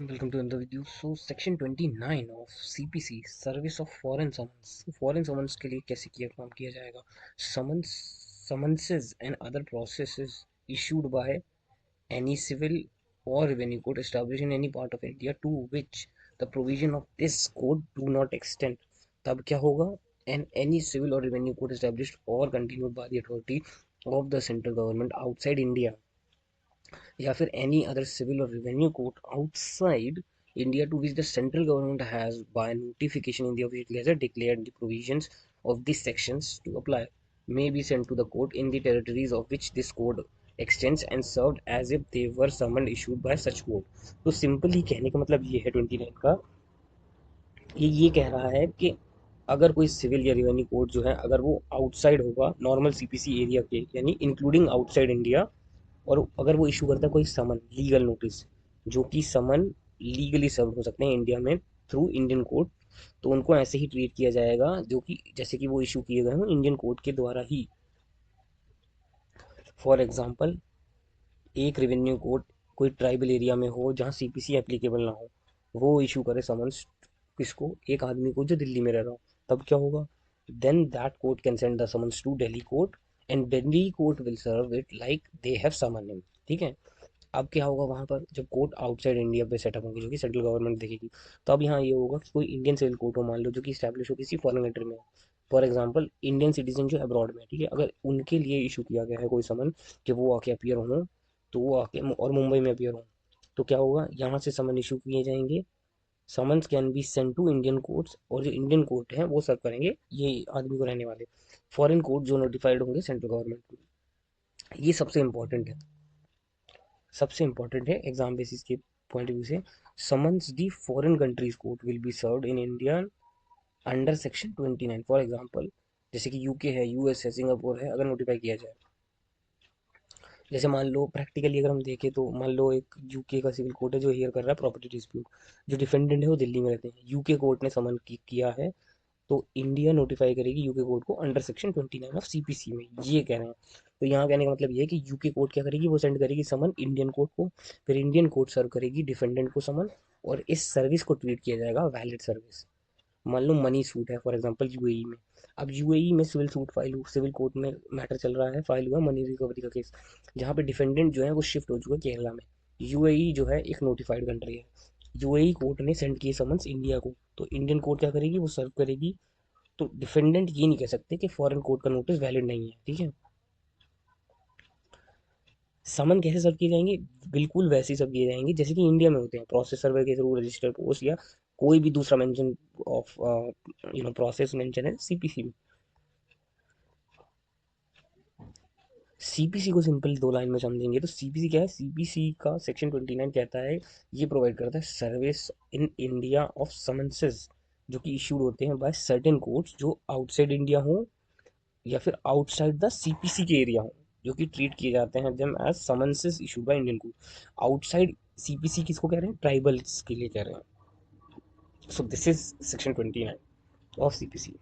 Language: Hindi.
Welcome to another video. So section 29 of CPC service of foreign summons के लिए कैसे किया काम किया जाएगा. Summonses and other processes issued by any civil or revenue code established in any part of India to which the provision of this code do not extend. तब क्या होगा? And any civil or revenue code established or continued by the authority of the central government outside India या फिर any other civil or revenue court outside India to which the central government has by notification in the official gazette declared the provisions of these sections to apply may be sent to the court in the territories of which this code extends and served as if they were summoned issued by such court. तो सिंपल ही कहने का मतलब ये है 29 का. ये कह रहा है कि अगर कोई सिविल या रिवेन्यू कोर्ट जो है अगर वो आउटसाइड होगा नॉर्मल सीपीसी एरिया के यानी इंक्लूडिंग आउटसाइड इंडिया और अगर वो इशू करता है कोई समन लीगल नोटिस जो कि समन लीगली सर्व हो सकते हैं इंडिया में थ्रू इंडियन कोर्ट, तो उनको ऐसे ही ट्रीट किया जाएगा जो कि जैसे कि वो इशू किए गए हों इंडियन कोर्ट के द्वारा ही. फॉर एग्जांपल एक रेवेन्यू कोर्ट कोई ट्राइबल एरिया में हो जहाँ सीपीसी एप्लीकेबल ना हो, वो इशू करे समन्स किसको, एक आदमी को जो दिल्ली में रह रहा हो, तब क्या होगा? Then that court can send the summons to Delhi court and Delhi court will serve it like they have summon him. ठीक है. अब क्या होगा वहाँ पर जब कोर्ट आउटसाइड इंडिया पे सेटअप होंगे जो कि सेंट्रल गवर्नमेंट देखेगी, तो अब यहाँ ये होगा कि कोई इंडियन सिविल कोर्ट हो मान लो जो कि स्टैब्लिश हो किसी फॉरेन कंट्री में. फॉर एग्जांपल इंडियन सिटीजन जो अब्रॉड में, ठीक है, अगर उनके लिए इशू किया गया है कोई समन कि वो आके अपीयर हों, तो वो आके और मुंबई में अपीयर हों, तो क्या होगा यहाँ से समन इशू किए जाएंगे. Summons can be send to Indian courts और जो इंडियन कोर्ट हैं वो सर्व करेंगे ये आदमी को रहने वाले फॉरेन कोर्ट जो नोटिफाइड होंगे सेंट्रल गवर्नमेंट को. ये सबसे इम्पोर्टेंट है एग्जाम बेसिस के पॉइंट ऑफ व्यू से. Summons the foreign countries court will be served in India under section 29. For example जैसे कि यूके है, यूएस है, सिंगापुर है, अगर नोटिफाई किया जाए, जैसे मान लो प्रैक्टिकली अगर हम देखें तो मान लो एक यूके का सिविल कोर्ट है जो हियर कर रहा है प्रॉपर्टी डिस्प्यूट, जो डिफेंडेंट है वो दिल्ली में रहते हैं, यूके कोर्ट ने समन किया है, तो इंडिया नोटिफाई करेगी यूके कोर्ट को अंडर सेक्शन 29 ऑफ सीपीसी में, ये कह रहे हैं. तो यहाँ कहने का मतलब ये है कि यूके कोर्ट क्या करेगी, वो सेंड करेगी समन इंडियन कोर्ट को, फिर इंडियन कोर्ट सर्व करेगी डिफेंडेंट को समन, और इस सर्विस को ट्रीट किया जाएगा वैलिड सर्विस. मान लो मनी सूट है फॉर एग्जांपल यूएई में, अब यूएई में civil suit file civil court में मैटर चल रहा है, फाइल हुआ मनी रिकवरी का केस, जहाँ पे डिफेंडेंट जो है वो शिफ्ट हो चुका है केरला में. यूएई जो है एक नोटिफाइड कंट्री है, यूएई कोर्ट ने सेंड किए समन्स इंडिया को, तो इंडियन कोर्ट क्या करेगी, वो सर्व करेगी. तो डिफेंडेंट ये नहीं कह सकते कि फॉरेन कोर्ट का नोटिस वैलिड नहीं है. ठीक है. समन कैसे सर्व किए जाएंगे? बिल्कुल वैसे ही सर्व किए जाएंगे जैसे कि इंडिया में होते हैं, प्रोसेस सर्वर के थ्रू, रजिस्टर पोस्ट या कोई भी दूसरा मेंशन ऑफ प्रोसेस मेंशन है सीपीसी में. सीपीसी को सिंपल दो लाइन में समझेंगे तो सीपीसी क्या है, सीपीसी का सेक्शन 29 कहता है ये प्रोवाइड करता है service in India of summonses जो कि इशूड होते हैं बाय सर्टेन कोर्ट्स जो आउटसाइड इंडिया हो या फिर आउटसाइड द सीपीसी के एरिया हो, जो कि ट्रीट किए जाते हैं them as summonses issued by Indian court. Outside CPC किसको कह रहे हैं? ट्राइबल्स के लिए कह रहे हैं. So this is section 29 of CPC.